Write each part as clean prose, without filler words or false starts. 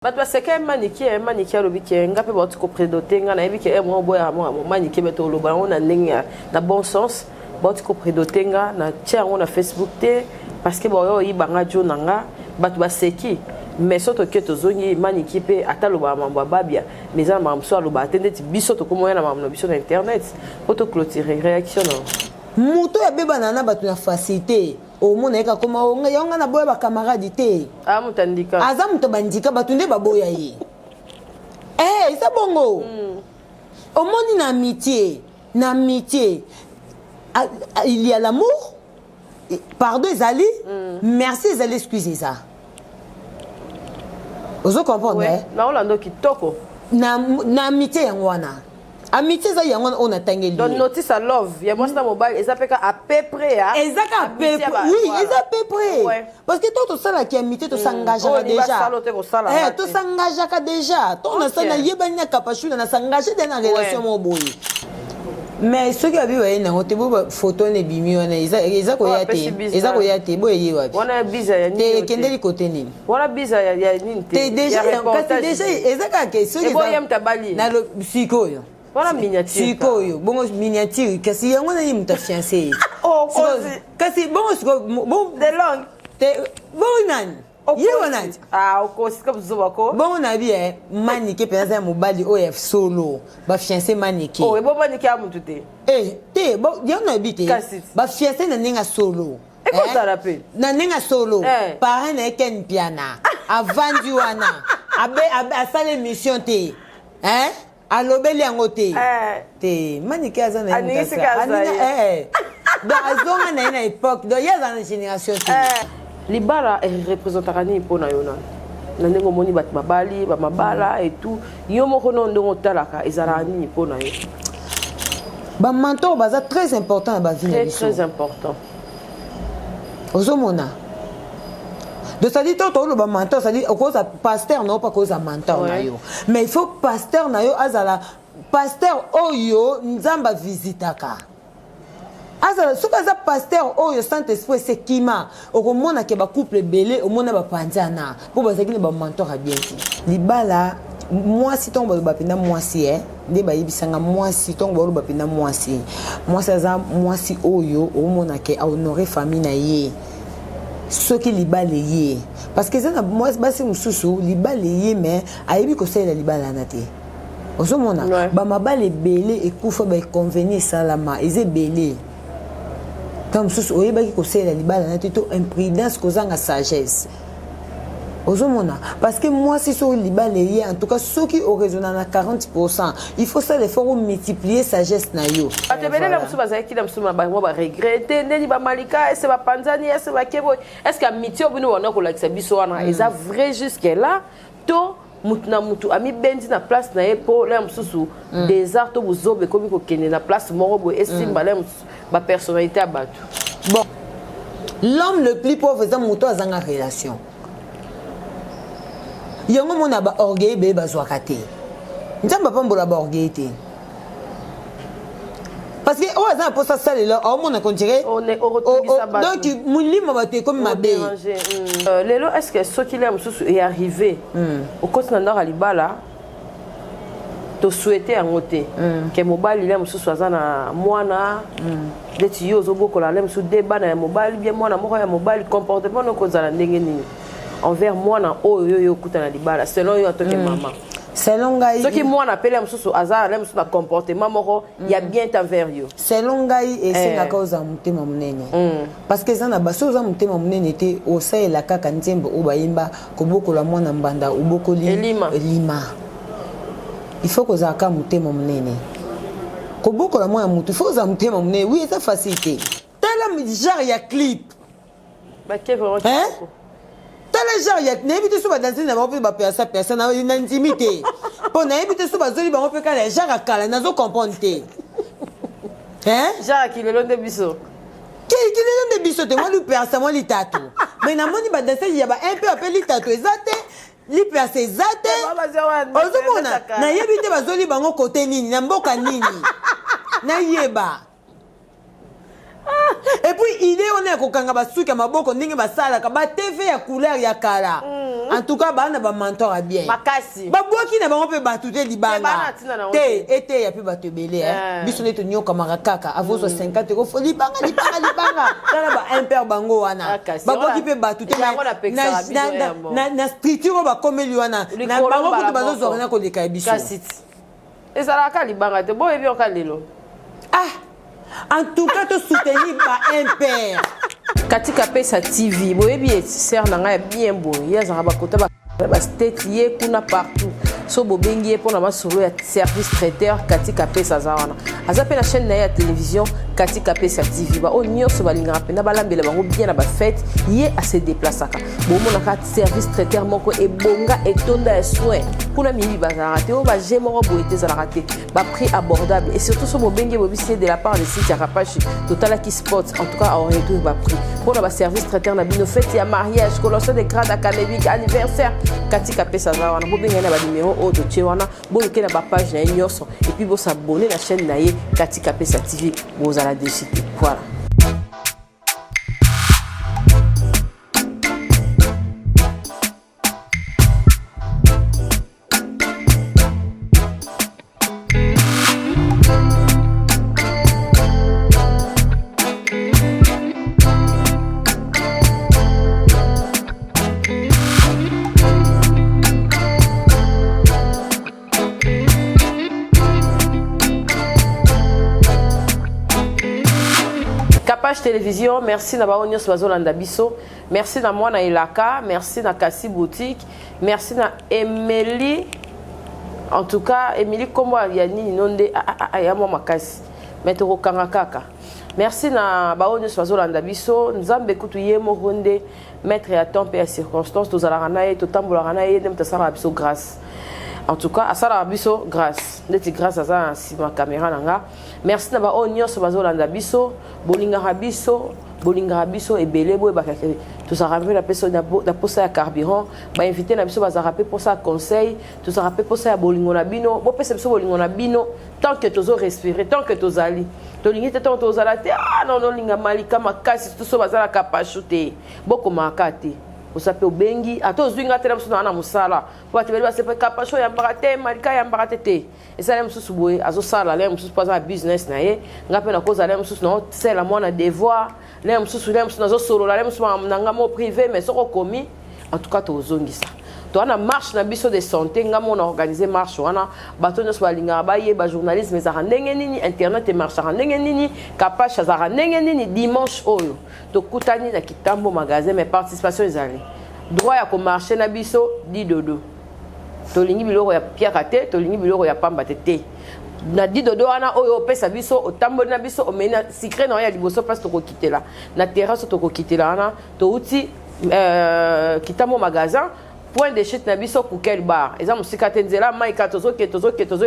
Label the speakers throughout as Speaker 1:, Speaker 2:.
Speaker 1: Bato baseka maniki alobi ngape bauti ko prédoter nga na yebi ke mo boya mo maniki beto loba on na ndenge na bon sens bauti ko prédoter nga na tia on na Facebook te parce que boyo yi banga jo nanga bato baseki mais soto ke to zongi maniki pe ataloba mambo babia mais za mambo so aloba atende ti biso to komo na mambo biso na internet auto clôturer réaction non
Speaker 2: muto ya beba nana bato na facilité o mona eka koma o nga yonga na boya ba camarade te
Speaker 1: mutandika
Speaker 2: aza muto bandika bato nde baboya ye isa bongo o moni na amitié il y a l'amour pardon ezali merci ezali excuse ça ozo comprendre
Speaker 1: na olando kitoko
Speaker 2: na amitié yango wana amitié ça yango on a tangeli
Speaker 1: donc notice à love ya moi ça mobile et ça fait à peu près
Speaker 2: exact à peu près oui ils à peu près parce que toi ça la qui amitié to s'engage déjà to s'engage déjà toi na ça na yebani na kapachula na s'engager dans la relation mo boy mais ce qui a vu na ngote bo photo ne bimi wana iza ko yate boy ye wapi
Speaker 1: wana biza ya
Speaker 2: nini te kendeli côté nini
Speaker 1: wana biza ya nini
Speaker 2: te déjà kasi déjà ezaka ke ce qui
Speaker 1: boy yam tabali
Speaker 2: na le psycho
Speaker 1: voilà miniature
Speaker 2: sikoyo bongo miniature kasi yango na yimta fiancé kasi bongo siko bon
Speaker 1: de langue
Speaker 2: te bon nan yewana
Speaker 1: okosi comme zobako
Speaker 2: bongo na bi manike penza mobali oya solo ba fiancé manike
Speaker 1: bo manike amuntu te
Speaker 2: te bon yana bi te ba fiancé na ninga solo na ninga solo parent na ken piana avandi wana abe asale mission te alobeli yango te manike aza na donc azonga na ye na époque donc ye aza na génération te
Speaker 1: libala représentaka nini mpo na yo na ndenge omoni bato babali bamabala et tout yo moko no ndenge otalaka ezalaka nini mpo na yo
Speaker 2: bamantor baza très important na bavie na biso
Speaker 1: très important
Speaker 2: ozomona donc ça dit toi le mentor ça dit cause pasteur non pas cause mentor na yo mais il faut pasteur na yo azala pasteur oyo nzamba visitaka azala soka za pasteur oyo Saint-Esprit c'est kima okomona ke ba couple belé omona ba panzana po bazaki ba mentor a bien libala moi si ton ba penda moi si nde ba yibisanga moi si ton ba penda moi si za moi si oyo omona ke a honorer famille na ye ce qui libale ye parce que ça moi basi mususu libale ye mais ayebi ko sala libala na te ozomona ba mabale belé ekufa ba convenir salama eze belé comme mususu oyebaki ko sala libala na te to imprudence kozanga sagesse ozomona parce que moi si so libale ye en tout cas ceux qui ont raisonné à 40% il faut ça l'effort pour multiplier sagesse na yo
Speaker 1: atebele la musuba za kila musuba ba mo ba regretter ndeni ba malika ese ba panzani ese ba kebo est-ce que amitié obino wana ko lakisa biso wana eza vrai jusque là to mutu na mutu ami bendi na place na ye po la mususu des arts to buzobe komi ko kende na place moko bo esimba la ba personnalité abatu
Speaker 2: bon l'homme le plus pauvre c'est mutu azanga relation yango mona ba orgueil be bazwaka te nzamba pambola ba orgueil te parce que o azana posa sale là o mona konjere
Speaker 1: on est au retour
Speaker 2: donc mulimo ba te comme mabe
Speaker 1: lelo est-ce que ce qu'il est mususu est arrivé au côté na ndara libala to souhaiter angote que mobile ile mususu azana mwana deti yo zobokola le mususu débat na mobile bien mwana moko ya mobile comportement no kozala ndenge nini envers moi na oyo kutana libala selon yo atoke maman
Speaker 2: selon ngai
Speaker 1: ce qui moi na pele mususu azala le mususu na comportement moko ya bien envers yo
Speaker 2: selon ngai esenga cause mutema munene parce que ça na baso za mutema munene te osala kaka nzembo obayimba kobokola mwana mbanda ubokoli lima il faut que ça ka mutema munene kobokola mwana mutu il faut za mutema munene oui c'est facile tala genre ya clip
Speaker 1: ba ke vraiment
Speaker 2: les gens ya n'habite sur danser na ba personne na intimité pour n'habite sur bazoli ba peut les gens akala nazo comprendre te
Speaker 1: genre qui le long de biso
Speaker 2: qui le long de biso te moi lui personne moi li tato mais na moni ba danser ya ba un peu appelé tato ezate li personne ezate ozomona na yebite bazoli bango côté nini na mboka nini na yeba et puis il est on est kokanga basuka maboko ndenge basala ka ba TV ya couleur ya kala en tout cas bana ba mentor a bien
Speaker 1: makasi
Speaker 2: ba boki na bango pe batute libanga te ete ya pe batebele biso ne to nyoka marakaka avozo 50 ko fo libanga tala ba imper bango wana ba boki pe batute na structure ba komeli wana na bango ko bazo zorna ko leka biso
Speaker 1: kasiti ezalaka libanga te boyebi oka lelo
Speaker 2: en tout cas to soutenir ba imper
Speaker 1: katika pesa TV boyebi ser na nga bien boye yazaka bakota ba state ye kuna partout so bobengi pour na masolo ya service traiteur katika pesa zawana azape na chaîne na ya télévision katika pesa TV ba onyoso balinga pena balambela bango bien na ba fête ye a se déplaçaka bomona ka service traiteur moko ebonga etonda ya soin kuna mibi bazara te o ba jemoro boete za raté ba prix abordable et surtout so bobengi bobisi de la part de site ya Rapachi Total qui Sports en tout cas on retrouve ba prix pour na ba service traiteur na bino fête ya mariage colossal de grade académique anniversaire katika pesa zawana bobenga na ba numéro o to tchewana boyoke na ba page na nyoso et puis bo s'abonner la chaîne na ye katika pesa TV bo za la décide voilà. Capage Télévision, merci na baonyo Swazolanda Biso, merci na moi na Elaka, merci na Kassi Boutique, merci na Emily. En tout cas, Emily comme yani nonde ya moi makasi. Metero kangakaka. Merci na baonyo Swazolanda Biso, nzambe kutu yemo ronde mettre à temps et à circonstances to zalarana to tambolarana et dem tasara biso grâce. En tout cas, à ça biso grâce. Neti grâce à ça si ma caméra nanga. Merci na ba onyo so bazolanda biso, bolinga biso et belé boy bakake. Tout ça rappelle la personne da posa ya carburant, ba inviter na biso baza rappel pour ça conseil, tout ça rappelle pour ça ya bolingo na bino, bo pesa biso bolingo na bino tant que tozo respirer, tant que tozali. Tolingi te tant tozala te non linga malika makasi tout so bazala kapachute. Boko makate. Osape obengi ato zwinga tela musu na musala watu beli basepe kapasho ya mbarate malika ya mbarate te esala musu boye azo sala le musu paza business na ye ngape na koza le musu na sela mwana devoir le musu na zo solo le musu na ngamo privé mais soko komi en tout cas tozongisa to ana marche na biso de santé ngamo na organiser marche wana bato nyo balinga baye ba journalisme za ndenge nini internet e marche za ndenge nini kapasha za ndenge nini dimanche oyo to kutani na kitambo magasin mais participation ezali droit ya ko marcher na biso di dodo to lingi biloko ya piaka te to lingi biloko ya pamba te na di dodo wana oyo pesa biso otamboli na biso o mena secret na ya liboso parce to ko kitela na terrasse to ko kitela wana to uti kitambo magasin point de chute na biso ku quel bar eza musika tenzela maika tozo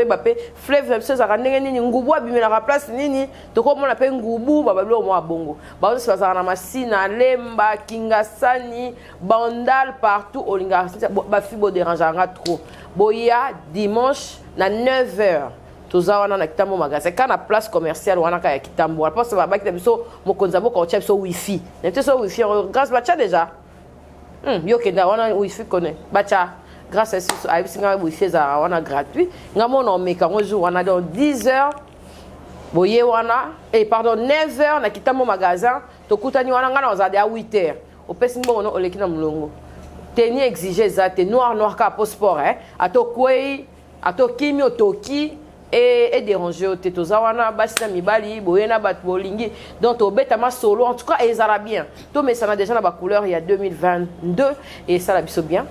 Speaker 1: ebape fleuve biso za ndenge nini ngubu abimela ka place nini to ko mona pe ngubu babalo mo abongo ba so za na masina lemba kingasani bandal partout olinga ba fibo dérangeant trop boya dimanche na 9h toza wana na kitambo magasin kana place commerciale wana ka ya kitambo parce que ba bakita biso mokonza boko o biso wifi nete so wifi grâce bacha déjà yo kenda wana wifi connaît bacha grâce à bisinga wifi za wana gratuit ngamo na meka ngozu wana dans 10h boye wana pardon 9h na kitambo magasin to kutani wana ngana ozade à 8h au pesi mbono oleki na mulongo teni exiger za te noir ka sport ato kwei ato kimi otoki et déranger au tétozawana basina mibali boyena bat bolingi donc au betama solo en tout cas ils ara bien tout mais ça a déjà la couleur il y a 2022 et ça la biso bien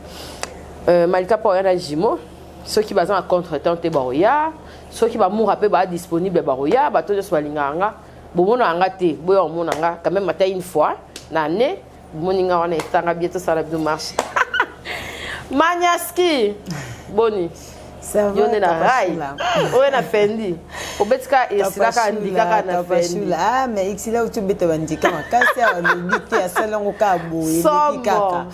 Speaker 1: malika pour yana jimo ceux qui bazan à contretemps te baroya ceux qui ba moura pe ba disponible baroya bato de swalinganga bomona anga te boyo monanga quand même matin une fois na année moninga wana etanga bientôt ça la bien marche Maniaski boni yo ne na rai oyo na fendi obetika esilaka andikaka na fendi
Speaker 2: ah mais exila tu beta bandika makasi ya lobite ya salongo ka boye kaka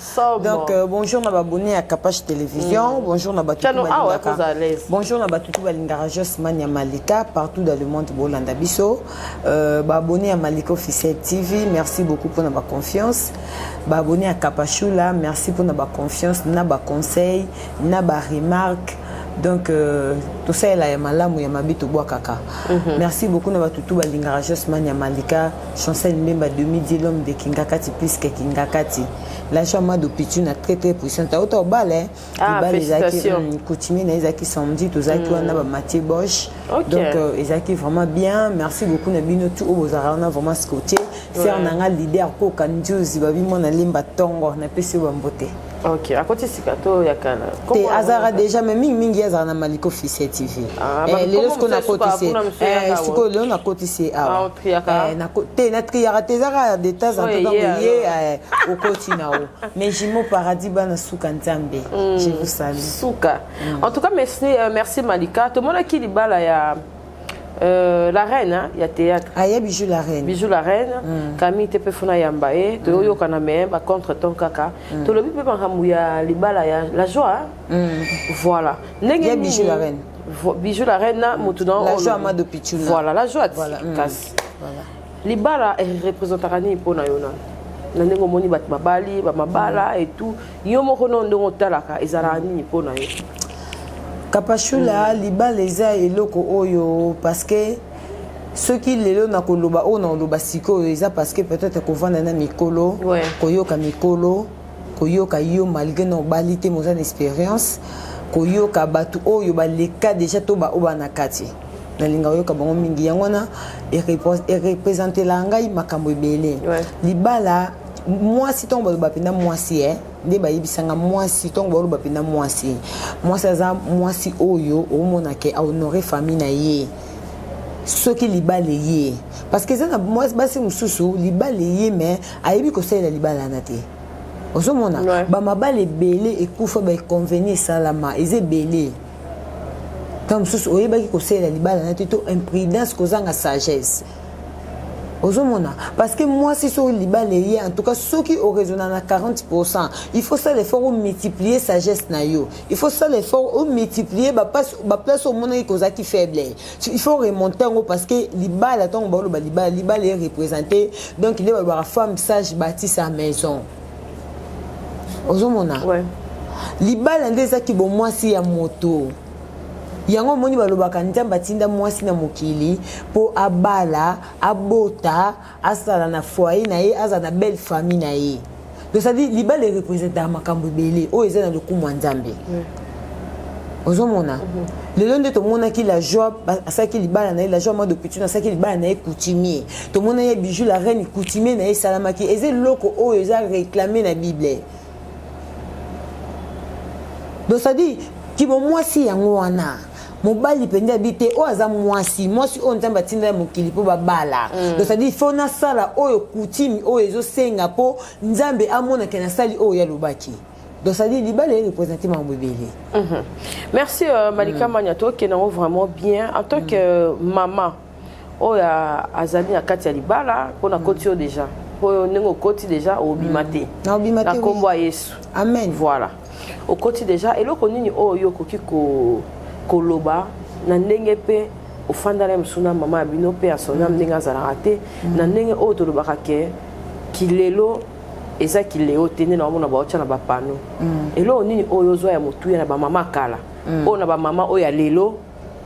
Speaker 2: donc bonjour na abonné à Capache Télévision bonjour na batutu balingaka bonjour na batutu balingaka Josman ya Malika partout dans le monde bolanda biso abonné à Malika officiel TV merci beaucoup pour notre confiance abonné à Capachula merci pour notre confiance na ba conseil na ba remarque donc tout ça là ya malamu ya mabito boa kaka merci beaucoup na batutu balingaka Josman ya Malika chancel Mbemba 2010 l'homme de Kingakati plus que Kingakati la chambre de Pichu na très puissante auto balé ezaki coutumier na ezaki samedi tozaki wana ba Mathieu Bosch donc ezaki vraiment bien merci beaucoup na bino tout obozara na vraiment scotché faire nanga leader ko kanjuzi babi mona limba tongo na pesi bambote.
Speaker 1: Ok, à côté Sikato yakana.
Speaker 2: Te azara déjà mais mingi azara na Maliko officiel TV. Les qu'on a côté c'est siko le na côté c'est ah. Na côté na triara tezara des tas en temps yé au côté nao. Mais jimo paradis bana suka nzambe. Je vous salue. Suka.
Speaker 1: En tout cas merci Malika. Tout le monde qui libala ya la reine, il y a théâtre.
Speaker 2: Ah, il y a Bijou la reine.
Speaker 1: Bijou la reine. Camille Tepefuna Yambaye. Tu yo kaname ba contre ton kaka. Tu le bipe bangamouya libala ya la joie. Voilà.
Speaker 2: Il y a Bijou la reine.
Speaker 1: Bijou la reine na mutudan.
Speaker 2: La joie Amado Pichuna.
Speaker 1: Voilà, la joie.
Speaker 2: Voilà.
Speaker 1: Libala représentera ni pona yona. Nanengo moni bat mabali, ba mabala et tout. Yo moko no ndongo talaka ezara ni pona yo.
Speaker 2: Kapachula liba leza eloko oyo parce que ceux qui lelo na koloba o na loba siko eza parce que peut-être ko vanda na mikolo koyoka mikolo koyoka yo malgré no balité mo expérience koyoka batu oyo ba leka déjà to ba obana kati na linga yoka bango mingi yangona et représenter la ngai makambo ebele libala moi si ton ba pena moi si nde bayibisanga mwasi tongo balo bapenda mwasi aza mwasi oyo omona ke honorer famille na ye soki libale ye parce que ça na mwasi basi mususu libale ye mais ayebi ko sala libala na te ozomona ba mabale belé ekufa ba convenir salama eze belé comme mususu oyeba ki ko sala libala na te to imprudence kozanga sagesse. Parce que moi, si sur le en tout cas, ceux qui ont raisonné à 40%, il faut ça l'effort de multiplier sagesse. Il faut ça l'effort de multiplier la place au monde qui est faible. Il faut remonter parce que l'ibal est représenté. Donc, il y a une femme sage bâtie sa maison. L'ibal est des qui bon moi si à moto. Yango moni balobaka nzamba tinda mwasi na mokili po abala abota asala na foyer na ye aza na belle famille na ye donc ça dit libala représente makambo belé o eza na lokumu nzambe ozomona lelo nde tomona ki la joie asaki libala na ye la joie ma de petit na saki libala na ye coutumier tomona ye Bijou la reine coutumier na ye salamaki eze loko o eza réclamer na Bible donc ça dit ki bon mwasi yango wana mobali pende habité o aza mwasi o nzamba tinda mokili po babala donc ça dit il faut na sala oyo kutimi o ezo senga po nzambe amona ke na sali o ya lobaki donc ça dit libala représenter mambo belé.
Speaker 1: Merci Malika Magnato qui est vraiment bien en tant que maman o ya azali na kati ya libala po na koti déjà po nengo koti déjà au bimate na kombo Yesu
Speaker 2: amen
Speaker 1: voilà au koti déjà et loko nini o yo koki ko koloba na ndenge pe ofandala msuna mama abino pe asona ndenge azala te na ndenge o to lobaka ke kilelo eza kileo tene na mona ba otcha na ba pano elo nini o yozwa ya motu ya na ba mama kala o na ba mama o ya lelo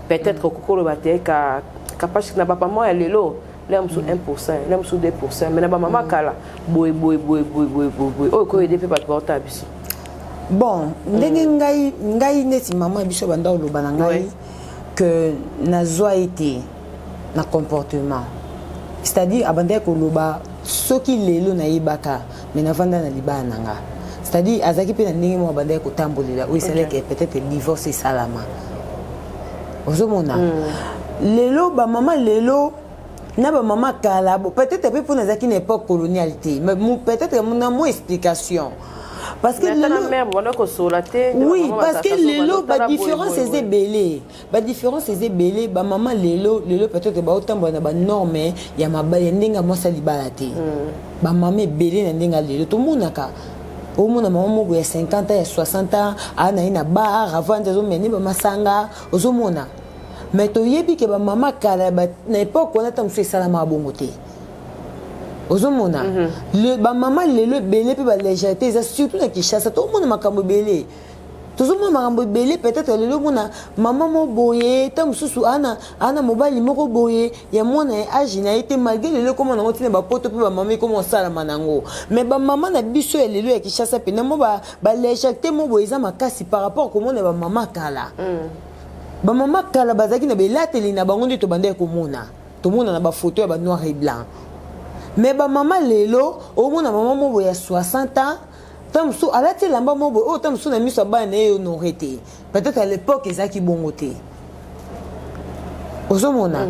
Speaker 1: peut-être kokolo bateka capable na ba mama ya lelo l'aime sous 1%, l'aime sous 2%, mais na ba mama kala boy o ko aider pe ba porta biso.
Speaker 2: Bon, ndenge ngai neti maman biso banda oloba na ngai que na joie été na comportement. C'est-à-dire abanda ko loba soki lelo na yibaka mais na vanda na libana nanga. C'est-à-dire azaki pe na ndenge mo abanda ko tambolela oui c'est que peut-être divorce et salama. Ozomona. Lelo ba maman lelo na ba maman kala peut-être pe pour na zaki une époque colonialité mais peut-être mon explication. parce que oui, parce que lelo ba différence c'est belé. Ba différence c'est belé, ba maman lelo peut-être ba autant ba norme ya mabaya ndinga mo sali balate. Ba maman belé na ndinga lelo to monaka. Au monde maman mo ya 50 ans, 60 ans, ana ina bar avant de zo meni ba masanga, ozo mona. Mais to yebi ke ba maman kala ba na époque on a tant fait salama bongote. Ozomona le ba maman lelo belé pe ba légèreté surtout na Kinshasa tout le monde makambo belé tout le monde makambo belé peut-être lelo mona maman mo boyé tam susu ana mobali moko boyé ya mona âge na été malgré lelo comme on a continué ba poto pe ba maman comme ça la manango mais ba maman na biso lelo ya Kinshasa pe na mo ba légèreté mo boyé za makasi par rapport comment ba maman kala ba maman kala bazaki na belateli na bango ndi to bande ko mona to mona na ba photo ya ba noir et blanc. Mais ba maman lelo au moins maman mo boya 60 ans tam sou alati lamba mo bo tam sou na miso ba na yo norete peut-être à l'époque ezaki bongote ozomona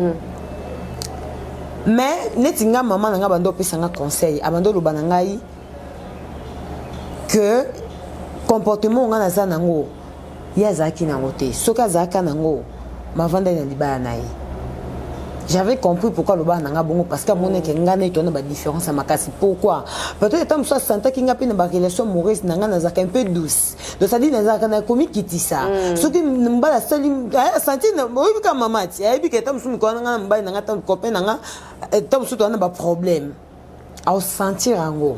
Speaker 2: mais netinga maman nga bando pesanga conseil abando loba na ngai que comportement nga na za nango ya zaki nango te soka zaka nango mavanda na libaya nayi. J'avais compris pourquoi le bar n'a pas bon parce que mon équipe n'a pas de différence à ma casse. Pourquoi? Peut-être que ça sent qu'il n'y a pas une relation amoureuse n'a un peu douce. Donc ça dit n'a pas commis qui dit ça. Ce qui n'a pas la seule senti n'a pas eu comme maman. Et puis que tant que nous connaissons n'a pas tant copain n'a tant que nous pas problème. À sentir en gros.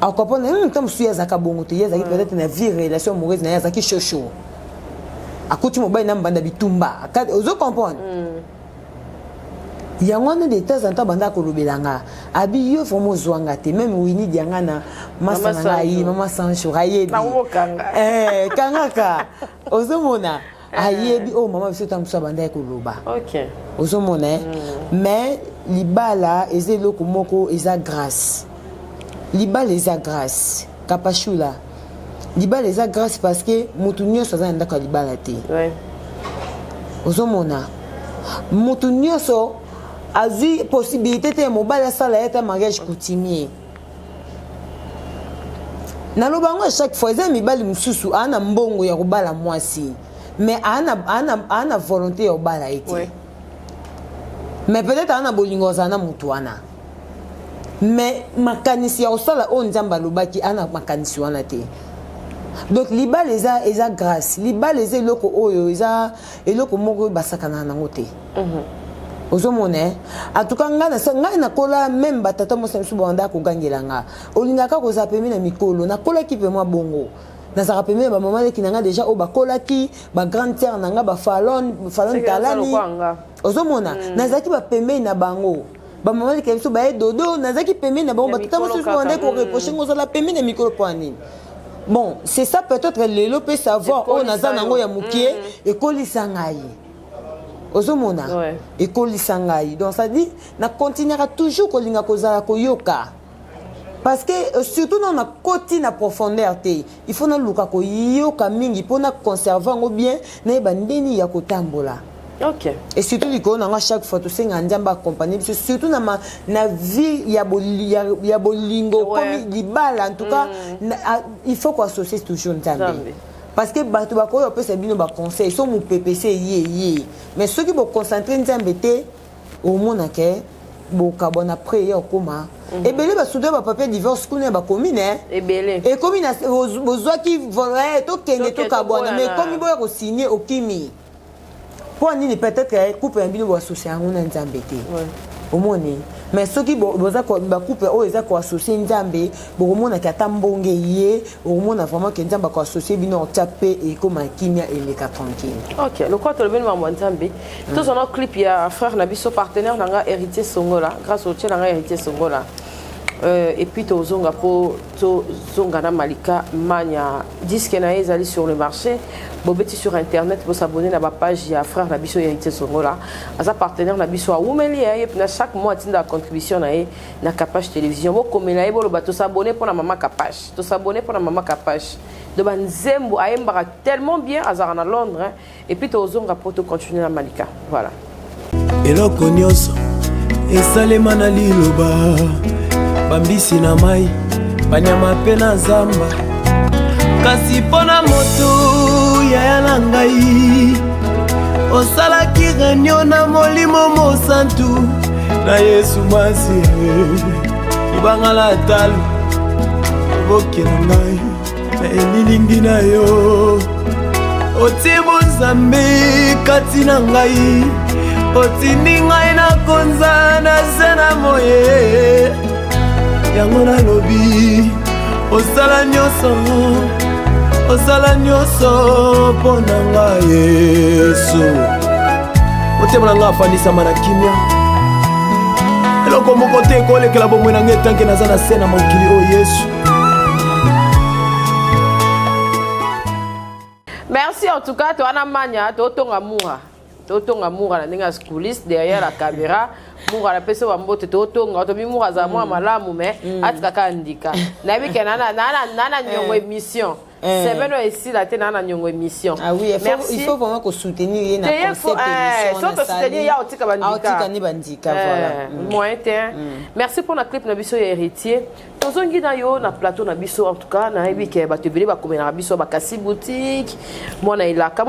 Speaker 2: À comprendre tant que nous avons bon côté, il y a peut-être une vie relation amoureuse n'a pas qui chaud. À côté mon bain n'a pas d'habitumba. Vous comprenez? Yangwana de temps en temps banda ko lobelanga abi yo fomo zwanga te même wini diangana masanga yi mama sancho ayebi kangaka ozomona ayebi oh mama biso tamso banda ko loba OK ozomona mais libala ezelo komoko eza grâce libala eza grâce kapashula libala eza grâce parce que mutu nyonso za ndaka libala te ouais ozomona mutu nyonso a vu possibilité de mobile ça là est mariage coutumier na lobango chaque fois ça mibali mususu ana mbongo ya kobala mwasi mais ana volonté ya kobala eti mais peut-être ana bolingo za na mutu wana mais makanisi ya osala o nzamba lobaki ana makanisi wana te donc libala eza grâce libala eza eloko oyo eza eloko moko basakana nango te ozomone en tout cas ngai na kola même batata mo semsu banda ko gangelanga olingaka ko zapemi na mikolo na kola ki pe moi bongo na za rapemi ba maman ki nanga déjà o ba kola ki ba grande sœur nanga ba falon talani ozomona na zaki ba pembe na bango ba maman ki biso ba dodo na zaki pembe na bango batata mo semsu banda ko reprocher ngo za pembe na mikolo poani. Bon c'est ça peut-être lelo peut savoir on a za nango ya mukie e kolisa ngai ozomona ekolisa ngai donc ça dit na continuera toujours kolinga kozala koyoka parce que surtout dans na côté na profondeur te il faut na luka koyoka mingi pona conserver ngo bien na bandeni ya kotambola. OK et surtout likona nga chaque fois to senga nzamba accompagner surtout na vie ya bolingo comme libala en tout cas il faut qu'on associe toujours nzambe. Parce que bato bakoyo peut se bino ba conseil so mu PPC yé mais ceux qui vont concentrer nzambe te au monde ke bo kabona prier okoma et belé ba souder ba papier divorce kuna ba commune et belé et commune bozwa qui volet to kende to kabona mais comme boya ko signer okimi pour ni peut-être couple bino bo associer ngona nzambe te au monde mais ceux qui boza ko ba couple o eza ko associer nzambe bo mona ka tambonge yé au mona vraiment que nzamba ko associer bino tapé et comme kimia et les quatre tranquille.
Speaker 1: OK le quoi to le bino nzambe to son clip ya frère na biso partenaire nanga héritier Songola grâce au tien nanga héritier Songola et puis to zonga po to zonga na Malika mania disque na ezali sur le marché bobeti sur internet pour s'abonner à ma page ya frère na biso héritier Songola asa partenaire na biso a umeli et puis chaque mois tinda contribution na Kapage télévision bo komela e bo lo bato s'abonner pour la maman Kapage to s'abonner pour la maman Kapage de banzembo ayembara tellement bien azara na Londres hein? Et puis to zonga po to continuer na Malika voilà
Speaker 3: eloko nyonso esalema na liloba bambisi na mai banyama pe na zamba kasi mpona moto yaya na ngai osalaki réunion na molimo mosantu na yesu masi libanga la talo bokela ngai na elilingi na yo otie bonzambe kati na ngai otindi ngai na konza na se na moye yango nalobi osala nyonso mpo na ngai yesu motema na ngai afandisama na kimia eloko moko te ekolekela bomoi na ngai etanke naza na se na mokili oyo yesu.
Speaker 1: Merci en tout cas, toi Mania, Totonga Moura, la ninga coulisse derrière la caméra. Moura la personne va monter Totonga, Tomi Moura za moi malamu mais atkaka andika. Nabi ke nana nyongo émission. C'est bien ici la nana nyongo émission.
Speaker 2: Ah oui, il faut vraiment qu'on soutenir na concept émission.
Speaker 1: Faut soutenir ya otika bandika.
Speaker 2: Otika ni bandika voilà.
Speaker 1: Moyen. Merci pour la clip na biso héritier. Tozongi na yo na plateau na biso en tout cas na yebi ke batebele ba komena na biso ba kasi boutique. Mona ilaka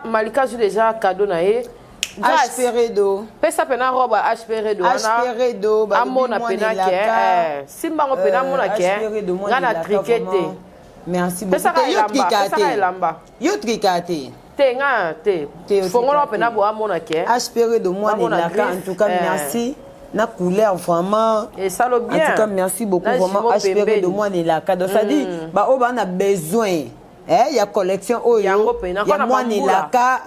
Speaker 1: Malika joue déjà cadeau na ye.
Speaker 2: H-Peredo.
Speaker 1: Pesa pena roba H-Peredo.
Speaker 2: H-Peredo.
Speaker 1: Amona pena ke. Simba ngo pena mona ke. Ngana triquete.
Speaker 2: Merci beaucoup. Yo tricate. Yo tricate.
Speaker 1: Te nga te. Fongola pena bo amona ke.
Speaker 2: H-Peredo moi ni laka en tout cas merci. Na couleur vraiment
Speaker 1: et ça le bien.
Speaker 2: En tout cas merci beaucoup vraiment H-Peredo moi ni laka. Donc ça dit ba on a besoin. Il y a collection il y a moi ni laka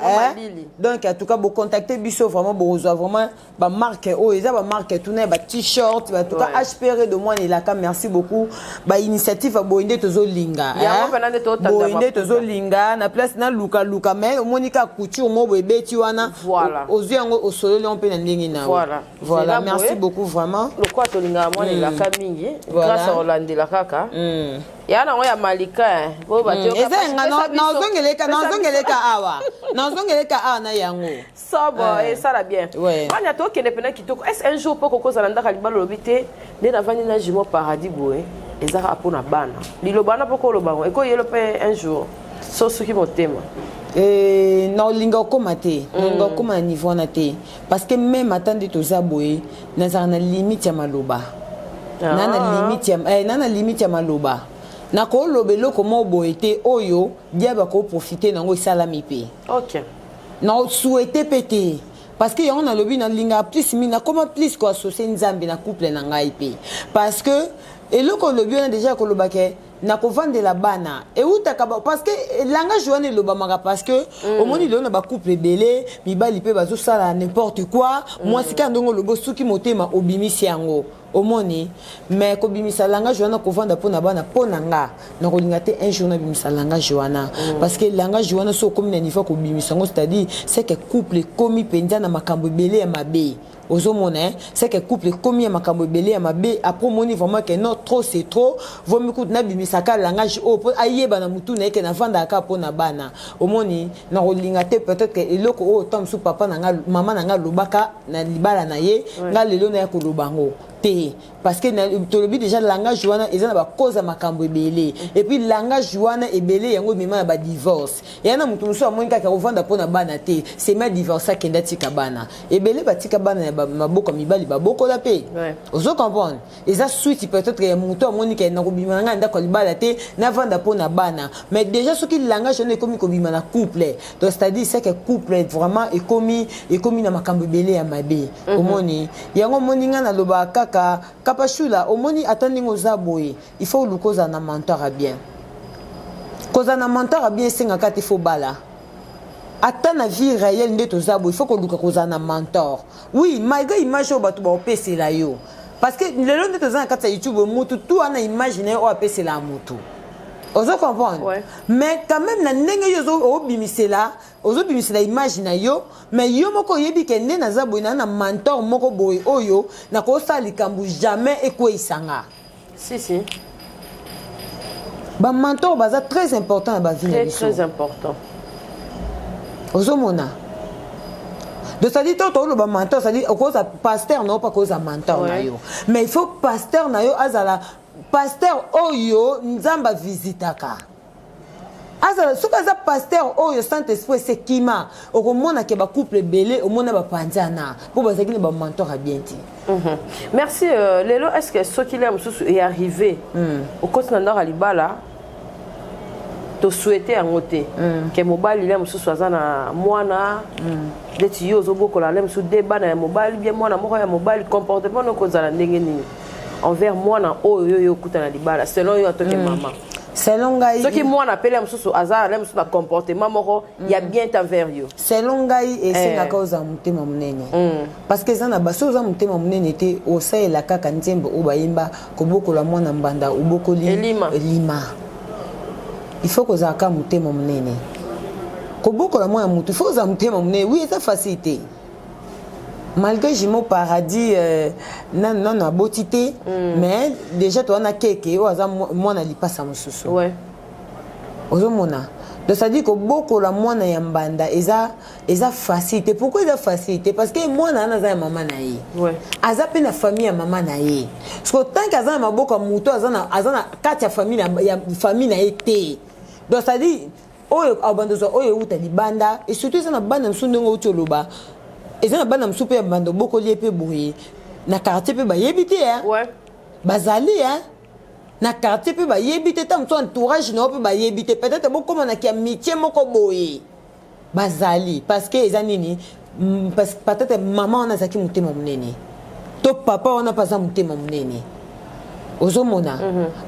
Speaker 2: donc en tout cas vous contacter biso vraiment vous vraiment ba marque ils a ba marque tout ba t-shirt en tout cas H-Peredo moi ni laka merci beaucoup ba initiative a boinde tozo linga boinde tozo linga na place na luka mais monika couture mo bebeti wana aux yeux au soleil on peut na ndingi na voilà merci beaucoup vraiment
Speaker 1: le quoi to linga moi ni laka mingi grâce à Hollande la kaka yana oya Malika bo ba nazongeleka awa na yango sobo et ça la bien manya to kende pena kitoko est un jour poko ko zalanda kalibalo lobité nde na vani na jimo paradis boé ezaka pona bana lilobana poko lobango eko yelo pe un jour so suki motema
Speaker 2: na linga okoma te linga okoma na niveau na te parce que même attendre toza boé nazaka na limite ya maloba nana limite ya maloba na ko lobelo komo boete oyo diaba ko profiter nango salami pe
Speaker 1: OK
Speaker 2: na souhaiter péter parce que on a lobi na linga plus mina comment plus ko associer nzambe na couple na ngai pe parce que eloko lobi on a déjà ko lobake na ko vendre la bana et utaka parce que langage wana lobamaka parce que au moni le na ba couple belé mibali pe bazo sala n'importe quoi moi sika ndongo lobo suki motema obimisi yango omoni mais ko bimisa langage wana ko vendre pona bana pona nga na ko linga te un jour na bimisa langage wana parce que langage wana so comme na niveau ko bimisa ngo c'est-à-dire c'est que couple komi penza na makambo belé ya mabe ozomona c'est que couple komi ya makambo belé ya mabe après moni vraiment que non trop c'est trop vaut mieux na bimisa ka langage o ayeba na mutu na ke na vanda ka pona bana omoni na ko linga te peut-être que eloko o tom sou papa na nga maman na nga lobaka na libala na ye nga lelo na ya ko lobango te parce que tolobi déjà langage wana ezana ba cause makambo ebele et puis langage wana ebele yango mima ba divorce yana mutu muso amonika ka kovanda pona bana te c'est ma divorce kenda tika bana ebele batika bana ya maboko mibali baboko la pe ozo comprendre eza suite peut-être ya mutu amonika na kobima nga ndako libala te na vanda pona bana mais déjà ce qui langage wana ekomi kobima na couple donc c'est-à-dire c'est que couple vraiment ekomi na makambo ebele ya mabe omoni yango moninga na loba kapashula omoni atandi ngoza boye il faut lukoza na mentor à bien koza na mentor à bien singa kati faut bala ata na vie réelle ndeto zabo il faut ko luka koza na mentor oui malgré image au batu ba opese la yo parce que lelo ndeto za kati YouTube mutu tout ana imaginer o apese la mutu ozo comprendre mais quand même na ndenge yo zo obimisela ozo bimisela image na yo mais yo moko yebi ke nde na zabo na mentor moko boy oyo na ko sali kambu jamais ekoisanga
Speaker 1: si
Speaker 2: ba mentor baza très important na ba vie na biso
Speaker 1: très important
Speaker 2: ozo mona de ça dit tout le mentor ça dit cause pasteur non pas cause mentor na yo mais il faut pasteur na yo azala pasteur oyo nzamba visitaka azala soki aza pasteur oyo Saint-Esprit c'est kima okomona ke ba couple belé omona ba panzana po bazaki ne ba mentor à bien ti.
Speaker 1: Merci Lelo, est-ce que ce qu'il est arrivé au côté de Libala to souhaiter en côté que mobile il est mususu azana mwana de tiyo zoboko la lem su débat na mobile bien mwana moko ya mobile comportement no kozala ndenge nini envers mwana oyo yo kuta na Libala selon yo atoke maman.
Speaker 2: Selon ngai
Speaker 1: ce qui moi appelle mususu azana lem su na comportement moko ya bien envers yo.
Speaker 2: Selon ngai esenga cause mutema munene parce que zana baso za mutema munene te osaela kaka nzembo obayimba kobokola mwana mbanda ubokoli lima. Il faut que ça ait mutema munene. Kobokola mwana mutu il faut que ça mutema munene. Oui, c'est facilité. Malgré jimo paradis non abotité mais déjà toi na keke oza mwana lipasa mususu.
Speaker 1: Ouais.
Speaker 2: Ozomona. Donc ça dit que beaucoup la mwana ya mbanda eza facilité. Pourquoi eza facilité? Parce que mwana na za maman na ye.
Speaker 1: Ouais.
Speaker 2: Aza pe na famille ya maman na ye. Parce que tant qu'aza maboko muto azana kati ya famille na ye te. Donc ça dit oyo abandozo oyo uta libanda et surtout ça na banda msundongo utoloba. Eza na banda msupe ya bando boko liepe boye. Na quartier pe ba yebite hein.
Speaker 1: Ouais.
Speaker 2: Bazali hein. Na quartier pe ba yebite tam to entourage na pe ba yebite peut-être beaucoup na ki amitié moko boye. Bazali parce que eza nini parce peut-être maman on a zaki mutema munene. To papa on a pas za mutema munene. Ozomona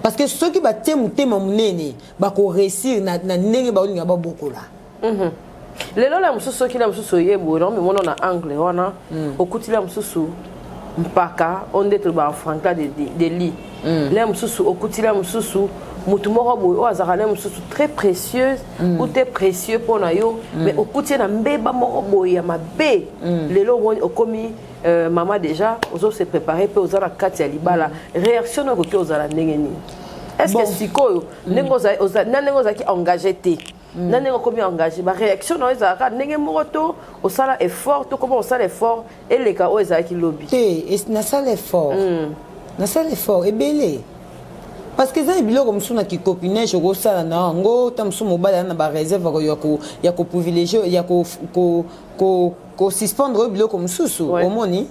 Speaker 2: parce que ceux qui batent mutema munene ba ko réussir na ndenge ba olinga ba bokola.
Speaker 1: Lelo la mususu kila mususu yebo non mais mona na angle wana okutila mususu mpaka onde to ba franka de lit. Les mususu okutila mususu mutu moko boy o azakala mususu très précieuse ou très précieux pour na yo mais okutia na mbeba moko boy ya mabe lelo okomi maman déjà ozo se préparer pour ozala kati ya libala réaction na koki ozala ndenge ni est-ce que sikoyo nengo za ki engagé te nanengo komi engagé ba réaction na ezaka ndenge moko to osala effort to comment osala effort et les ka o ezala ki lobby
Speaker 2: te na sala effort na sala effort ebele parce que ça biloko msuna ki copinage ko sala na ngo tamsu mobala na ba réserve ya ko privilégier ya ko suspendre biloko msusu omoni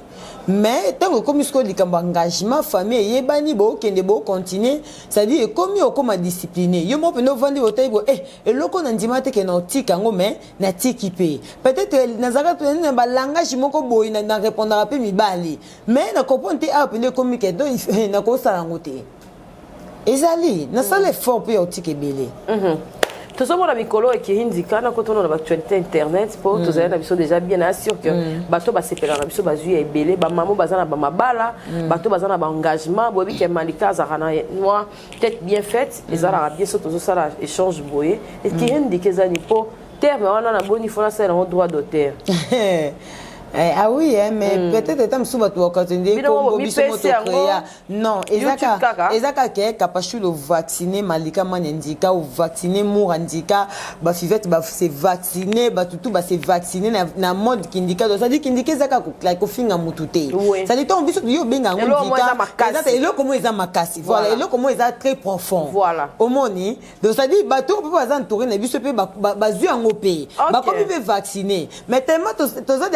Speaker 2: mais tant comme ce likambo engagement famille yebani bo kende bo continuer ça dit comme yo comme discipliné yo mo peno vandi botai bo eloko na ndima te ke na tika ngo mais na tiki pe peut-être nazaka to na ba langage moko boy na répondre pe mibali mais na comprendre te a pele comme ke do na ko sala ngote ezali na sala fort pe otike belé
Speaker 1: tout ça mon mikolo et qui indika na kotono na actualité internet pour tous les biso déjà bien assuré que bato ba sepela na biso bazui ebele ba maman bazana ba mabala bato bazana ba engagement bobi ke malika zakana moi peut-être bien faite ezala bien so tous ça échange boye et qui indike zani po terme wana na boni fona ça na droit d'auteur.
Speaker 2: Ah oui, mais peut-être que tu vas te occasionner comme biso moto créa. Non, ezaka ke kapachu le vacciner malika manendika ou vacciner mourandika ba fivette ba se vacciner ba tutu ba se vacciner na mode kindika donc ça dit kindika ezaka ko finga mutute. Ça dit ton biso yo benga ngondika. Ezaka elo comme eza makasi. Voilà, elo comme eza très profond.
Speaker 1: Voilà.
Speaker 2: Omoni, donc ça dit bato peut pas entourer na biso pe ba zu en pays. Ba comme be vacciner. Mais tellement toza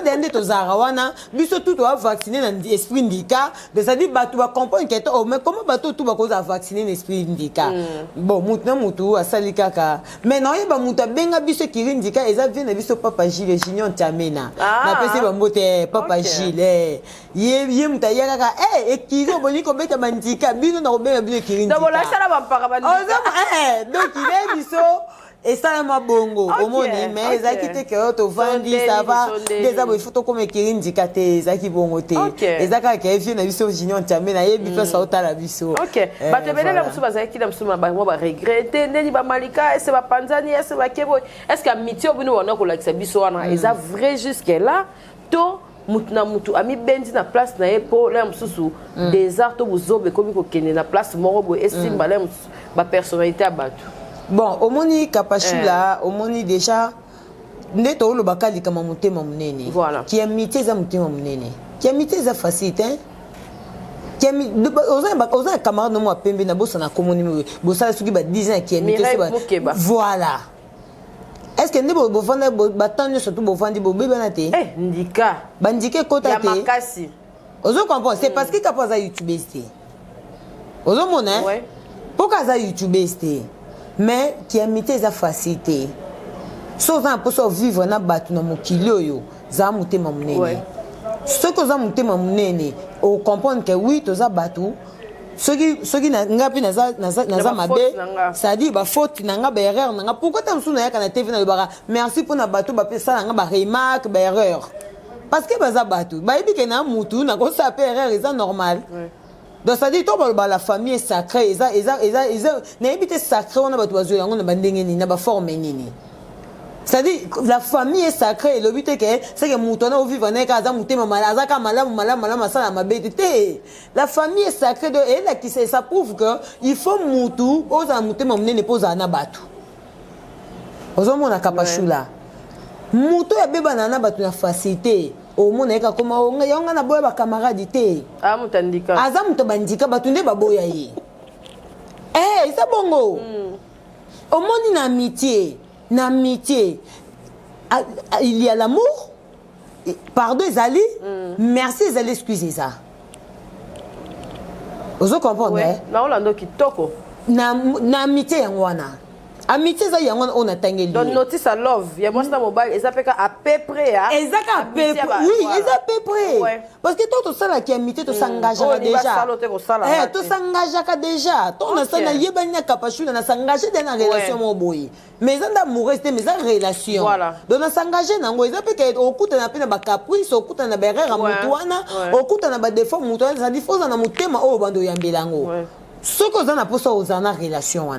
Speaker 2: dende tozara wana biso tout doit vacciner na esprit ndika de ça dit batu ba comprendre que oh mais comment batu tout ba cause vacciner na esprit ndika bon mutu asali kaka mais non yeba mutu benga biso kiri ndika eza vient na biso papa Gilles Junior Tamena na pese ba mbote papa Gilles ye muta ya kaka ekizo boni ko beta bandika bino na ko benga biso kiri ndika
Speaker 1: donc la sala ba mpaka bandika
Speaker 2: donc il est biso et ça m'a bongo omoni mais ezaki te que to vandi ça va des abo il faut to comme kirindi kate ezaki bongo te ezaka ke vie na biso Junior Tamena yebi pe sa otala biso
Speaker 1: OK ba te belela musu bazaki na musu ba regretter ndeni ba malika est-ce ba panzani est-ce ba kebo est-ce que amitié obino wana ko lakisa biso wana eza vrai jusque là to mutuna mutu ami bendi na place na epo la mususu des arts to buzobe komi ko kene na place morobo esimba la ba personnalité abatu.
Speaker 2: Bon, au moni kapachula, au moni déjà, neto lo bakali kama mutema munene.
Speaker 1: Voilà.
Speaker 2: Qui amitié za mutema munene. Qui amitié za facile, hein? oza camarade no mo pembe na bossa na komoni bossa suki ba 10 ans qui est voilà. Est-ce que ndebo bofanda batanyo surtout bofandi bo bébé na te
Speaker 1: ndika
Speaker 2: bandike kota te
Speaker 1: ya makasi
Speaker 2: ozo comprendre c'est parce que kapo za YouTube este ozo mona
Speaker 1: ouais
Speaker 2: pourquoi za YouTube este mais qui amité za facilité so za poso vivre na batu na mokili oyo za mutema munene ce que za mutema munene o comprendre que oui to za batu soki na ngapi naza mabe ça dit ba faute na nga ba erreur na nga pourquoi ta msuna yaka na TV na lebara merci pour na bato ba pesa na nga ba remarque ba erreur parce que baza bato ba yebi ke na mutu na ko sa pe erreur c'est normal donc ça dit to ba la famille est sacrée eza na yebi te sacré on a bato bazo yango na bandenge ni na ba forme nini. C'est-à-dire la famille est sacrée. Le but est que c'est que moutona au vivre n'est qu'à zamouté malazaka malam masala mabete. La famille est sacrée de elle qui ça prouve que il faut moutou aux amouté mamne ne pose ana batu. Ozo mona kapashula. Moutou ya beba na batu na facilité. Au monde eka koma onga yonga na boya ba camarade te.
Speaker 1: Ah mutandika.
Speaker 2: Azamuto bandika batu nde baboya yi. Eh, ça bongo. Au monde na amitié. N'amitié, il y a l'amour, pardon, Zali, merci, Zali, excusez ça. Vous comprenez? N'amitié, Yangwana. Amitié, ça, Yangwana, on a tangé.
Speaker 1: Donc, notice à love, il y a moi, ça, mobile, et ça fait à peu près.
Speaker 2: Exact, à peu près. Oui, ils à peu près. Parce que toi, tout ça, là, qui amitié, tu s'engages déjà. Tu s'engages déjà. Toi, on a ça, il y a une capacité, on a s'engagé dans la relation, mon boy. Mais ça, d'amour, c'est mes relations. Voilà. Donc, on s'engage dans la relation. Au coup, on a pas de caprice, au coup, on a berré à Moutouana, au coup, on a pas de défaut, Moutouana, ça dit, faut en a Moutema, au bando Yambelango. Ce qu'on a pour ça, aux en relation,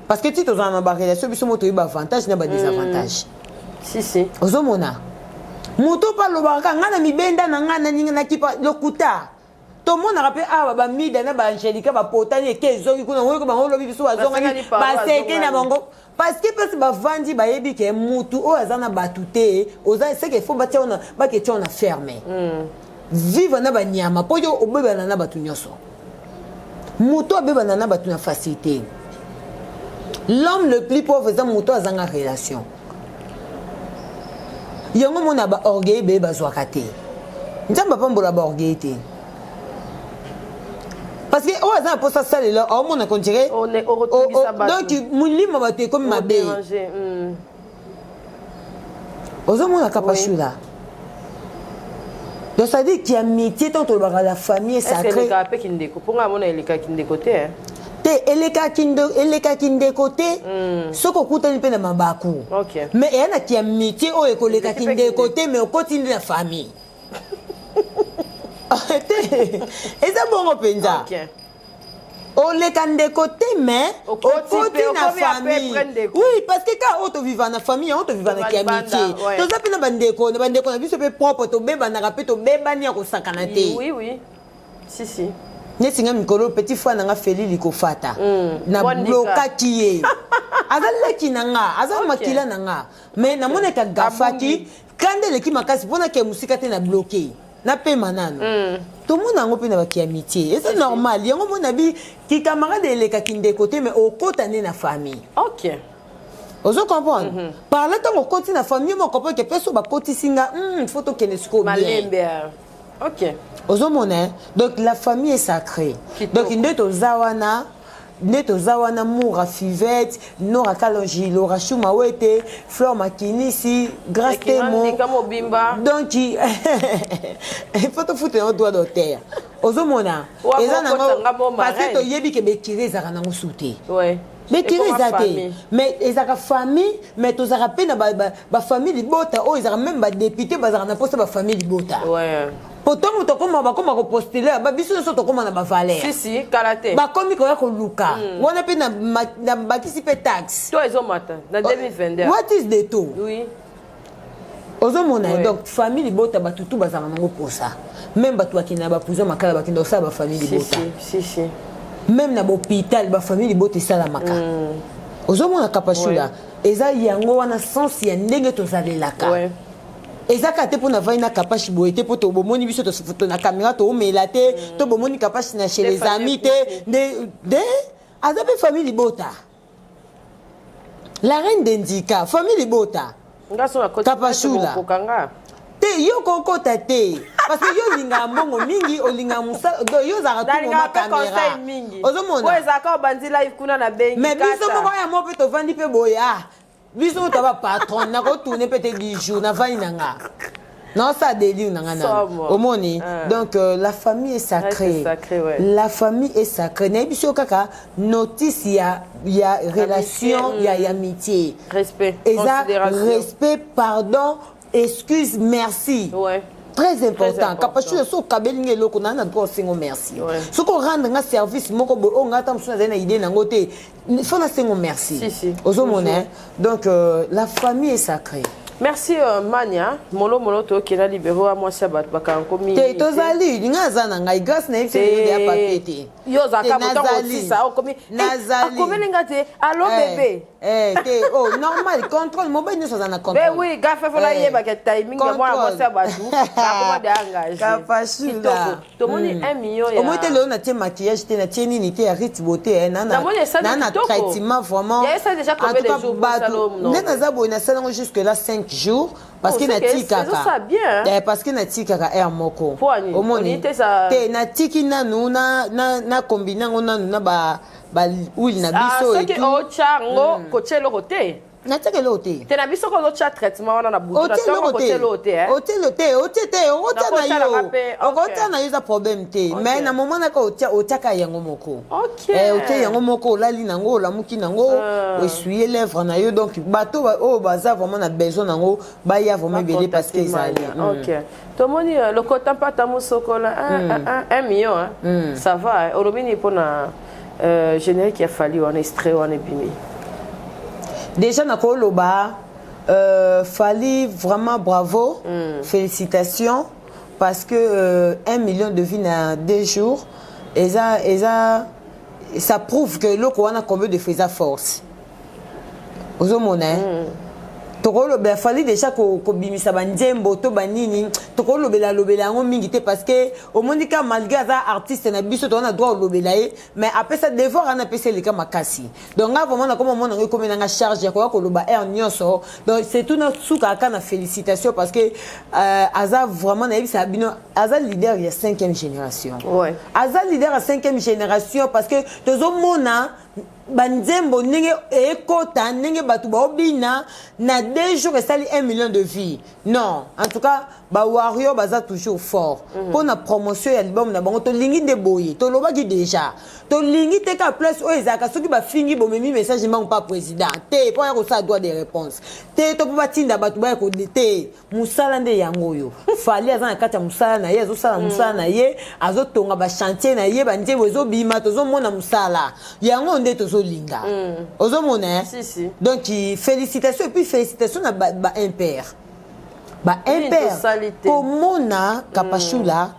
Speaker 2: parce que si tu as une relation, tu as un avantage et un désavantage.
Speaker 1: Si, si.
Speaker 2: Ozomona. Muto pa lo baraka ngana mibenda na ngana ninga na kipa lokuta. To mona rappel ah ba mida na ba Angelica ba potani kezo kuna ngo ba ngolo biso azonga ni ba seke na bango parce que parce ba vandi ba yebi ke mutu o azana batute oza c'est que faut ba tia ba ke tia on a fermé. Vive na ba nyama po yo obeba na batu nyoso. Muto obeba na batu na facilité. L'homme le plus pauvre c'est muto azanga relation. Yango mona ba orgueil be bazwaka te. Nzamba pambola ba orgueil te. Parce que o azana pour ça sale là, o mona kon dirait
Speaker 1: on est au retour ça ba.
Speaker 2: Donc mulima ba te comme ma bé. Ozo mona kapashula. Donc ça dit qu'il y a métier tant to ba la famille sacrée.
Speaker 1: Est-ce que le capé qui ndeko pour nga mona eleka qui ndeko hein.
Speaker 2: Eleka kinde côté ce qu'on coûte un peu dans ma bakou mais il y en a qui a métier au écoleka kinde côté mais au continue la famille et ça bon penza au le kande côté mais au côté la famille oui parce que quand on te vit dans la famille on te vit dans la amitié donc ça peut na bandeko na biso pe propre to beba na rapé to beba ni ko sakanate
Speaker 1: oui oui si si
Speaker 2: Nesinga mikolo petit fois nanga feli liko fata na bloka kiye azalla kinanga azalla makila nanga mais na mona ka gafaki kande leki makasi pona ke musika te na bloqué na pe manano tout le monde a ngopé na ba ki amitié et c'est normal yango mona bi ki camarade eleka kinde côté mais au côté na famille
Speaker 1: OK
Speaker 2: ozo comprendre par là tant au côté na famille mo comprendre que personne ba côté singa photo kenesko bien
Speaker 1: malembe OK
Speaker 2: Ozomone, donc la famille est sacrée. Donc ndeto zawana moura fivette, nora kalonji, lora chuma wete, fleur makinisi, grâce témo. Donc il faut te foutre un doigt de terre. Ozomona, parce que to yebi ke bekire zaka nango souté. Ouais. Bekire zate. Mais ezaka famille, mais to zaka pe na ba famille libota, oh ezaka même ba député bazaka na poste ba famille libota. Ouais. Pourtant, on a postulé, on a valeur.
Speaker 1: Si, si, karaté.
Speaker 2: Comme il y a luka. On a pu participer taxe.
Speaker 1: Toi, ils ont matin. Dans 2022.
Speaker 2: What is the taux?
Speaker 1: Oui.
Speaker 2: Donc, famille, bota, tout pour ça. Même qui n'a pas posé ma carte, qui n'a pas famille, bota.
Speaker 1: Si, si.
Speaker 2: Même dans l'hôpital, la famille, bota, ça la maka. Ozomona kapashula. Et ça, il y a un sens, il y a un négatif à l'élaka. ezaka te pour navai na kapashi boye te pour to bomoni biso to photo na caméra to melate to bomoni kapashi na chez les amis te de azabe famille libota la reine d'Indika famille libota kapashula te yo kokota te parce que yo linga mbongo mingi olinga musa yo za ratu na caméra ozomona
Speaker 1: ko ezaka bandi live kuna na bengi
Speaker 2: mais biso moko ya mo pe to vandi pe boya biso to ba patron na ko tourner peut-être 10 jours na vani nanga non ça délire nanga na omoni donc la famille est sacrée
Speaker 1: ouais.
Speaker 2: La famille est sacrée na biso kaka notice ya relation ya amitié
Speaker 1: respect
Speaker 2: considération respect pardon excuse merci
Speaker 1: ouais.
Speaker 2: Très important. Kapachula so kabelinge loko na ko singo merci. So ko rendre nga service moko bo o ngata msuna na idée na ngote. Faut na singo merci.
Speaker 1: Si.
Speaker 2: Ozomona. Donc la famille est sacrée.
Speaker 1: Merci Mania, molo to kena libéro à moi sabat bakanko mi.
Speaker 2: Te tozali nga zana ngai grâce na ifte yo ya papete.
Speaker 1: Yo zaka botango ça o komi.
Speaker 2: Nazali.
Speaker 1: Akomelinga te allo bébé.
Speaker 2: Te oh normal contrôle mo ben so zana contrôle.
Speaker 1: Ben oui, gafa fola yeba ke timing ya moi sabatu. Akoma de engagé.
Speaker 2: Kapashula.
Speaker 1: To moni 1 million ya.
Speaker 2: Au moins te le na tie maquillage te na tie nini te ya rit beauté na traitement vraiment.
Speaker 1: Il y a ça déjà combien de jours salon.
Speaker 2: Nena zabo na salon jusque là 5 jours parce que na tikaka
Speaker 1: ça bien
Speaker 2: parce que na tikaka air moko
Speaker 1: omoni te
Speaker 2: na tiki nanu na combiner ngona na ba huile na biso
Speaker 1: et tout o chango ko chelo côté
Speaker 2: na teke lote
Speaker 1: te na biso ko cha traitement wana na butu na to ko chelo te
Speaker 2: ota na yo za problème te mais na moment na ko otaka yango moko ote yango moko lali nango la muki nango essuyer lèvres na yo donc bato o baza vraiment na besoin nango ba ya vraiment belé parce que ça
Speaker 1: OK to moni le coton pata musokola 1 million ça va orobini pona générique qui a fallu on extrait on ébimi.
Speaker 2: Déjà na koloba Fali vraiment bravo félicitations parce que 1 million de vues en 2 jours et ça prouve que le Coran a combien de faisait force aux hommes tokolo be fali déjà ko bimisa banjembo to banini tokolo bela lobela ngo mingi te parce que au monika malgré ça artiste na biso to na droit lobela mais après ça devoir na pese le kama kasi donc nga vraiment na comme mon ngo comme na charge ko loba air nyonso donc c'est tout notre souka kana félicitations parce que aza vraiment na bisa bino aza leader ya 5e génération
Speaker 1: ouais
Speaker 2: aza leader ya 5e génération parce que tozo mona banzembo nenge ekota nenge batu baobina na 2 jours et sali 1 million de vies non en tout cas ba warrior baza toujours fort pour na promotion ya album na bango to lingi de boye to lobaki déjà to lingi te ka place o ezaka soki ba fingi bo memi message mbango pas président te pour ya ko sa droit de réponse te to pa tinda batu ba ko te musala nde yango yo fali azana kata musala na ye azo sala musala na ye azo tonga ba chantier na ye ba nzembo ezo bima tozo mona musala yango nde tozo linga ozo mona
Speaker 1: si
Speaker 2: donc félicitations et puis félicitations na ba impère ba impère komona kapashula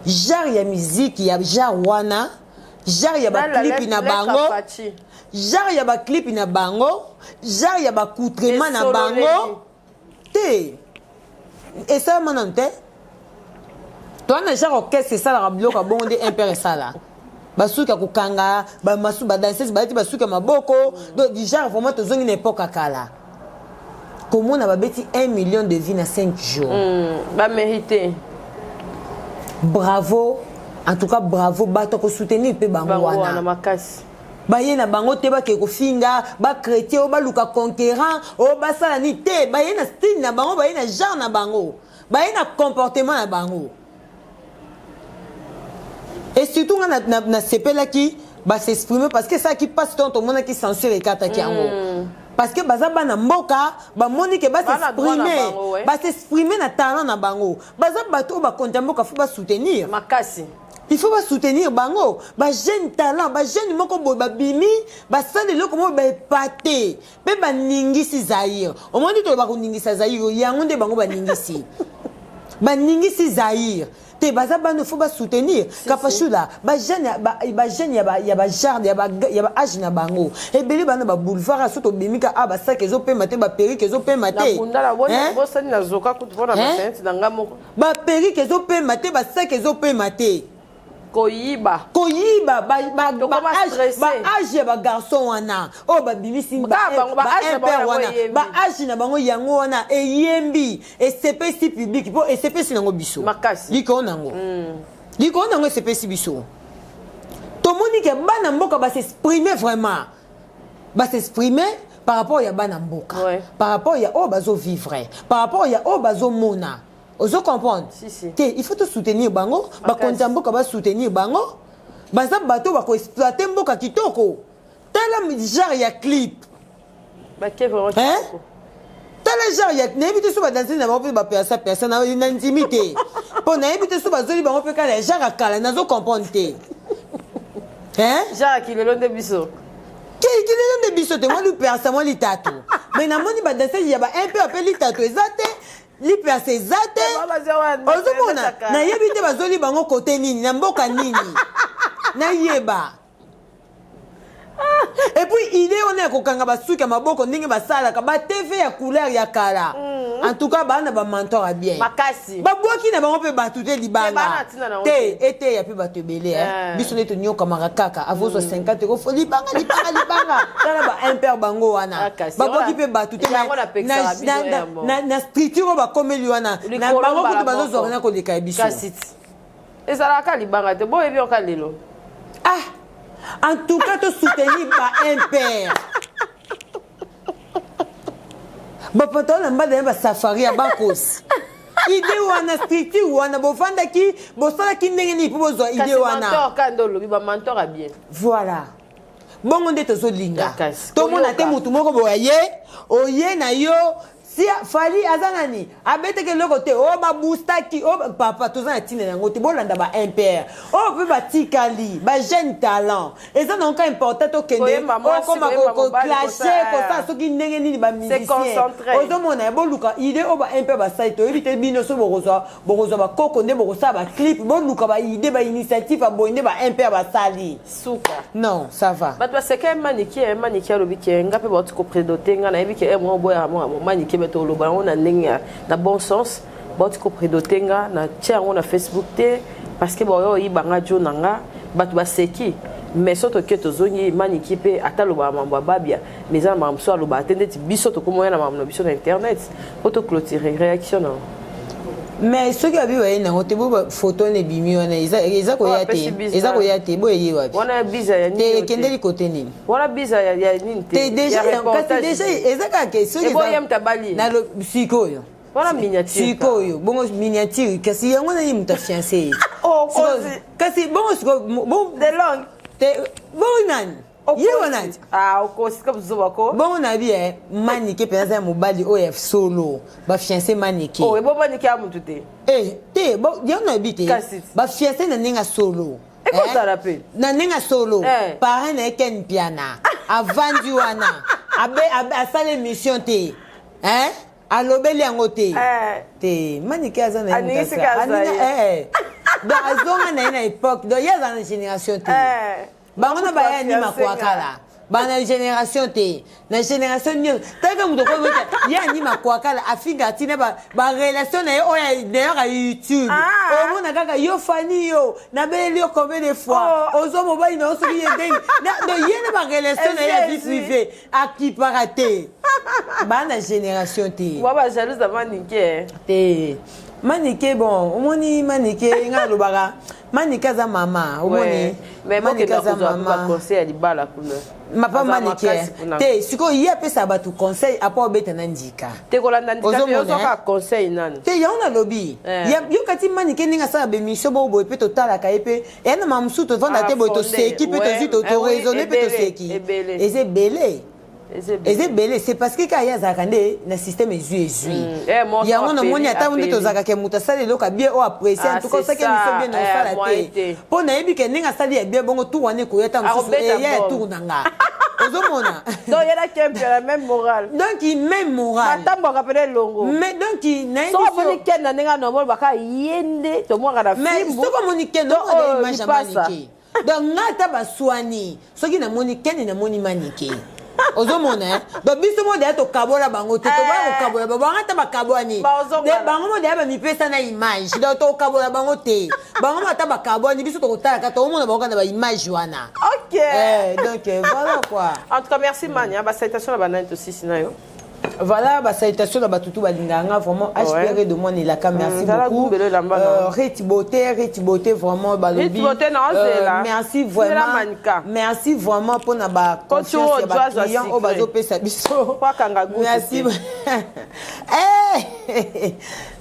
Speaker 2: genre ya musique ya genre wana genre ya ba clip na bango genre ya ba clip na bango genre ya ba coutrement na bango te et ça manante toi na genre orchestre ça la bloka bon de impère ça là basuka kukanga ba masu ba danseuse ba basuka maboko donc du genre vraiment tozongi n'époque kala. Comment on a bâti 1 million de vies en 5 jours.
Speaker 1: Bah mérité.
Speaker 2: Bravo. En tout cas, bravo. Bato ko soutenir pe bangwana. Ba yena bango te ba ke ko finga, ba chrétien, ba luka conquérant, o ba sala ni te, ba yena style na bango, ba yena genre na bango. Ba yena comportement na bango. Et surtout na sepela qui ba s'exprimer parce que ça qui passe tant au monde qui censure et kata ki ango. Parce que baza bana mboka ba monique ba s'exprimer na talent na bango baza bato ba konta mboka faut ba soutenir
Speaker 1: makasi
Speaker 2: il faut ba soutenir bango ba jeune talent ba jeune moko boy ba bimi ba sale le comment ba épaté pe ba ningisi Zaïre au moins to ba ko ningisa Zaïre yango nde bango ba ningisi ba ningisi Zaïre te baza bano faut soutenir kapashula ba jeune ya ba jardin ya ba âge na bango ebeli bana ba boulevard aso to bimika ba sac ezo pe mate ba perruque ezo pe mate
Speaker 1: na kundala bo sani na zoka kutu pona ba senti na ngamoko
Speaker 2: ba perruque ezo pe mate ba sac ezo pe mate
Speaker 1: koyiba
Speaker 2: ba âge ba garçon wana o ba bimisi ba âge na bango yango wana eyembi espèce public po espèce nango biso
Speaker 1: makasi
Speaker 2: liko nango espèce biso to moni ke bana mboka ba s'exprimer vraiment ba s'exprimer par rapport ya bana mboka par rapport ya o bazo vivre par rapport ya o bazo mona ozo comprendre il faut te soutenir bango ba konta mboka ba soutenir bango baza bato ba ko exploiter mboka kitoko tala genre ya clip
Speaker 1: ba ke vraiment kitoko
Speaker 2: tala genre ya n'invite so ba danser na ba personne na intimité pour n'invite so ba zoli bango pe kala genre kala nazo comprendre te
Speaker 1: genre qui le long de biso
Speaker 2: qui le long de biso te moi lui personne moi li tatou mais na moni ba danser ya ba un peu appelé tatou ezate li place ezate ozomona na yebi te bazoli bango kote nini na mboka nini na yeba et puis idée on est kokanga basuka maboko ndenge basalaka ba TV ya couleur ya kala en tout cas bana ba mentor a bien
Speaker 1: makasi
Speaker 2: babwaki na bango pe batute libanga te ete ya pe batebele biso neto nyoka marakaka avozo 50 euros fo libanga tala ba imper bango wana babwaki pe batute na structure ba komeli wana na bango kutu bazo zorna ko leka biso
Speaker 1: ezalaka libanga te boyebi oka lelo
Speaker 2: en tout cas te soutenir par imper bapantalon mbada ba safari ya bakos ide wana structure wana bofanda ki bosala ki ndenge ni po bozwa ide wana
Speaker 1: mentor kando lobi ba mentor a bien
Speaker 2: voilà bongo nde tozolinga tomona te mutu moko boye oye na yo si fali azanani abeteke loko te o ba boostaki o papa tozana tina yango te bolanda ba imper o pe ba tikali ba jeune talent eza donc important to kende o koma ko clasher ko sa soki ndenge nini ba musicien ozomona boluka ide o ba imper ba site evite bino so bokozwa ba koko nde bokosa ba clip boluka ba ide ba initiative ba boinde ba imper ba sali
Speaker 1: suka
Speaker 2: non ça va
Speaker 1: but parce que maniki alobi ke ngape ba tiko prédoter ngana ebi ke mo boya mo maniki beto lo ba on a ndenge na bon sens ba tiko prédoter nga na tia on na Facebook te parce que bo yo ibanga jo nanga batu ba seki mais soto ke to zongi maniki pe atalo ba mamba babia mais za mamso alo ba atende ti biso to komo na mamno biso na internet auto clôturer réaction non
Speaker 2: mais ce qui a vu na hote bo photo ne bimi wana eza ko yate bo yeyi wapi
Speaker 1: wana biza ya nini
Speaker 2: te kendeli côté nini
Speaker 1: wana biza ya nini
Speaker 2: te déjà eza ka question
Speaker 1: eza boyem tabali
Speaker 2: na lo sikoyo
Speaker 1: wana miniature
Speaker 2: sikoyo bongo miniature kasi yango na muta fiancé kasi bongo siko bon
Speaker 1: de long
Speaker 2: te bon nani yewanati
Speaker 1: okosika buzoba ko
Speaker 2: bongo na bi manike penza ya mobali oyo solo ba fiancé manike
Speaker 1: ebo manike ya mutu te
Speaker 2: te bon yana bi te ba fiancé na ninga solo
Speaker 1: ekosala pe
Speaker 2: na ninga solo parrain na ken piana avandi wana asala émission te alobeli yango te manike aza na donc azonga na ye na époque donc ye aza na génération te bango na baya ni makwakala bana génération te na génération nyonso taka muto ko ya ni makwakala afinga tina ba relation na yo d'ailleurs à YouTube o mona kaka yo fani yo na beli yo combien de fois ozo mobile na oso ye ndenge na yene ba relation na ya vie privée akiparaté bana génération te
Speaker 1: wa ba jalouse manike
Speaker 2: te manike bon omoni manike ngalo baka manike za mama omoni
Speaker 1: mais manike za mama conseil libala kuna
Speaker 2: mapa manike te siko ye pesa batu conseil apo beta na ndika
Speaker 1: te kolanda ndika pe ozo ka conseil nani
Speaker 2: te yaona lobi yo kati manike ninga sa be mission bo bo pe to tala ka epe ena mamsu to vanda te bo to seki pe to zito to raisonner pe to seki eze belé ezebele c'est parce que kaya zakande na système ezui yango na moni ata mundi to zakake muta sali loka bien o apprécier en tout cas ça que nous sommes bien dans sala te po na yebi ke ninga sali ya bien bongo tout wane ko yeta musu ya tour nanga ozomona
Speaker 1: donc il y a qui la même morale
Speaker 2: donc il même morale
Speaker 1: matambo rappelé longo
Speaker 2: mais donc il n'a
Speaker 1: so moni ken na nenga normal baka yende to mo kana
Speaker 2: mais
Speaker 1: fimbu
Speaker 2: so moni ken no image manike donc ngata baswani soki na moni ken na moni manike ozomona donc biso mo de to kabola bango te to ba ko kabola bango ngata ba kabwani de bango mo de ba mi pesa na image donc to kabola bango te bango mata ba kabwani biso to kotala ka to mona bango na ba image wana
Speaker 1: OK
Speaker 2: donc voilà quoi
Speaker 1: en tout cas merci Mania ba citation na banane to sisi na yo.
Speaker 2: Voilà, bah salutation à Batutu Balinganga, vraiment HPR de moi Nilaka, merci beaucoup. Reti beauté vraiment balobi. Merci vraiment. Merci vraiment pour na ba confiance et ba client au bazo pesa biso. Merci.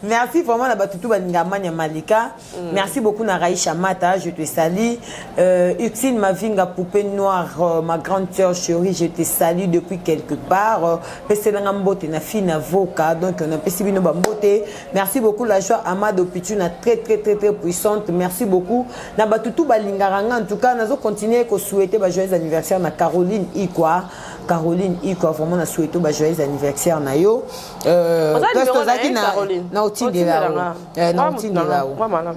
Speaker 2: Merci vraiment na Batutu Balinganga Malika. Merci beaucoup na Raïcha Mata, je te salue. Uxine Mavinga poupée noire, ma grande sœur chérie, je te salue depuis quelque part. Mbote na fille avocat donc on a pessi bino bambote merci beaucoup la joie Amado Pichu na très puissante merci beaucoup na batutu balingaranga en tout cas nazo continuer ko souhaiter ba joyeux anniversaire na Caroline Ikwa vraiment na souhaiter ba joyeux anniversaire na yo na otinde là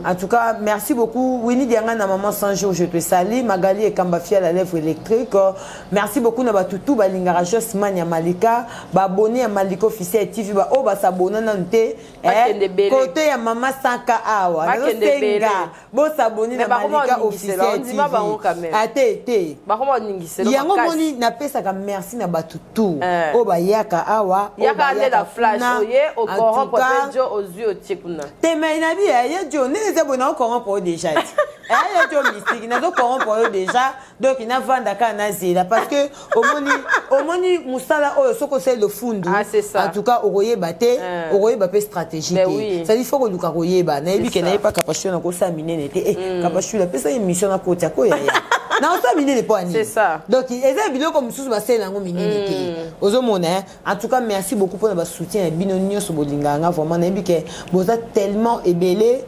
Speaker 2: en tout cas merci beaucoup Winnie Dianga na maman 100 jours je te salue Magali et Kambafia la lèvre électrique merci beaucoup na batutu balingara Josman ya Malika abonné à Malika officiel TV ba o ba s'abonner nante côté ya maman 100K awa senga bo s'abonner na Malika officiel TV ate
Speaker 1: ba ko ningise
Speaker 2: yango moni na pesa ka merci na batutu o ba yaka awa
Speaker 1: yaka la flash oye au coran popenjo ozu otikuna
Speaker 2: te mais na bi ya jo ne les abonnés au coran pour déjà ya jo mystique na do coran pour déjà donc il na vanda kana zela parce que au moni musala o soko c'est le fundu en tout cas okoye baté okoye bapé stratégique ça dit faut que luka koyeba na yebi ke na pas capacité na ko saminer nete capacité la pesa émission na kota ko ya na on saminer ne pas ni
Speaker 1: c'est ça
Speaker 2: donc eza vidéo comme sous ba sel ngo minini te ozomona en tout cas merci beaucoup pour le soutien bino nyoso bolinganga vraiment na yebi ke boza tellement ébélé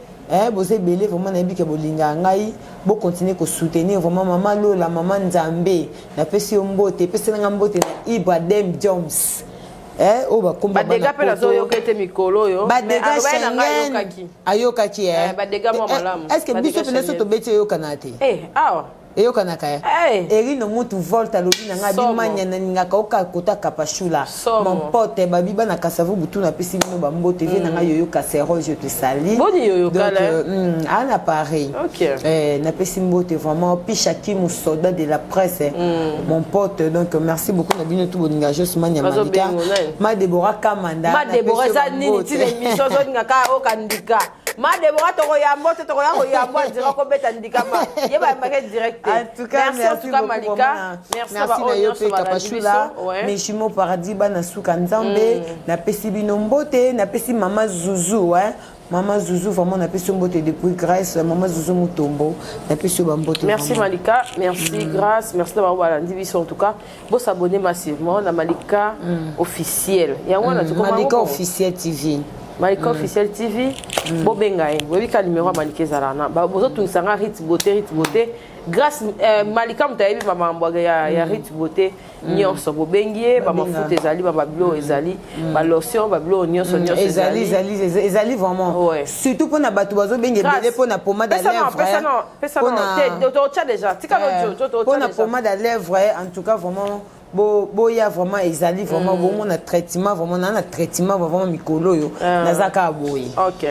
Speaker 2: bosé belé vraiment na yebi ke bolinga ngai bo continuer ko soutenir vraiment maman Lola maman Nzambe na pesi mbote pesi na mbote na Ibrahim Jones o ba komba
Speaker 1: ba dega pe na zo yo kete mikolo yo
Speaker 2: ba dega Schengen ayokaki
Speaker 1: ba dega mo malamu
Speaker 2: est-ce que biso pena so to beti yo kanate
Speaker 1: awa
Speaker 2: eyo kanaka eri no mutu volta lobi na ngabi manya na ngaka oka kota kapashula mon pote babiba na kasavu butu na pesi bino ba mbote vie na nga yoyo kasero je te salue
Speaker 1: boni yoyo kala
Speaker 2: ana pareil na pesi mbote vraiment Pichaki mon soldat de la presse mon pote donc merci beaucoup na bino tout boninga juste manya Malika ma Deborah Kamanda
Speaker 1: ma Deborah za nini ti émission zo ngaka okandika ma Deborah to yambo to yambo dira ko beta ndikama yeba market direct
Speaker 2: en tout cas merci beaucoup
Speaker 1: Malika merci
Speaker 2: na yo pe kapashula mais chimo paradis bana suka Nzambe na pesi bino mbote na pesi mama Zuzu Maman Zouzou, vraiment, on a pu se mbote depuis Grâce. Maman Zouzou Moutombo, on a pu se mbote.
Speaker 1: Merci Malika, merci Grâce, merci d'avoir la division en tout cas. Vous s'abonnez massivement à Malika officiel.
Speaker 2: Malika officiel TV.
Speaker 1: Malika officiel TV. Bobengaï. Vous voyez quel numéro Malika Zarana. Vous autres, vous savez, Rit Beauté. Grâce Malika mtayebi mama mbwaga ya Rit Beauté nyonso bobengie ba mafuta ezali ba bablo ezali ba lotion ba blo nyonso
Speaker 2: ezali vraiment surtout pour na batu bazo benge belé pour na pommade à lèvres pour na pommade à lèvres en tout cas vraiment boya vraiment ezali vraiment bon na traitement vraiment na traitement vraiment mikolo yo nazaka boye.
Speaker 1: OK.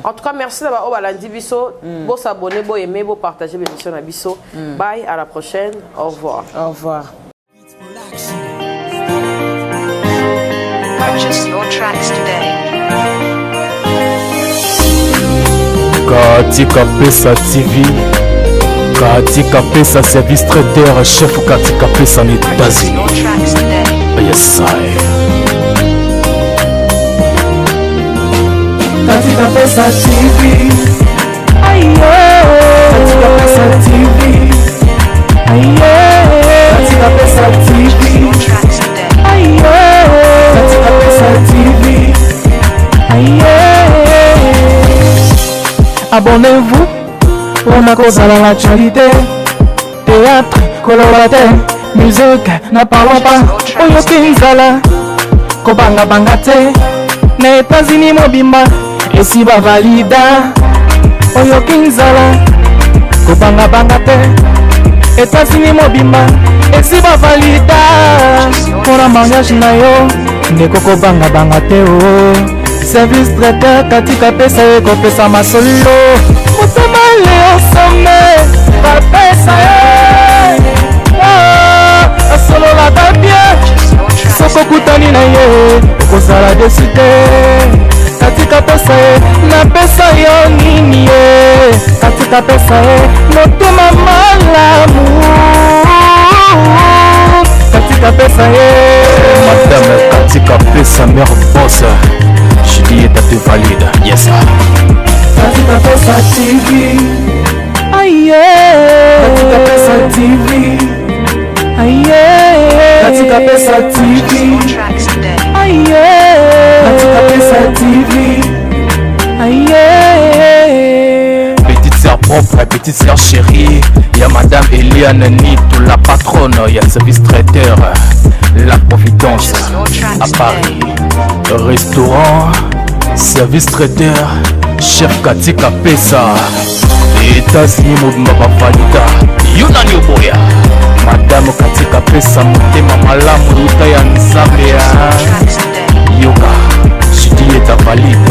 Speaker 1: En tout cas merci d'avoir balandi biso, bo s'abonner, bo aimer, bo partager l'émission na biso. Bye, à la prochaine. Au revoir.
Speaker 2: Au revoir.
Speaker 4: Purchase your tracks today.
Speaker 3: Katika Pesa TV, Katika Pesa Service Trader, chef Katika Pesa en États-Unis. Yes, I. Katika Pesa TV, ayo. Katika Pesa TV, ayo. Katika Pesa TV, ayo. Katika Pesa TV, ayo. Abonnez-vous pour ma cause à l'actualité. Théâtre, collaborateur,
Speaker 5: musique na parlons pas oyo kinzala kobanga banga te na États-Unis mobimba esi bavalida oyo kinzala kobanga banga te États-Unis mobimba esi bavalida mpona mariage na yo ndeko kobanga banga te o service traiteur katika pesa ye kopesa masolo motema leo some bapesa ye asololaka bien soko kutani na ye okozala desi te katika pesa ye napesa yo nini ye katika pesa ye motema malamu katika pesa ye
Speaker 3: madame katika pesa mère boss Juliette te valide yes
Speaker 5: katika pesa TV aye katika pesa TV aye katika pesa TV
Speaker 4: More tracks today.
Speaker 5: aye katika pesa TV aye
Speaker 3: petite sœur propre petite sœur chérie y'a madame Eliane Nito la patronne y'a le service traiteur la Providence à Paris restaurant service traiteur chef katika pesa États-Unis mobimba bavalida yunani oboya madame katika pesa motema malamu luta ya nzambe ya
Speaker 4: Tracks today.
Speaker 3: yoka Juliette valide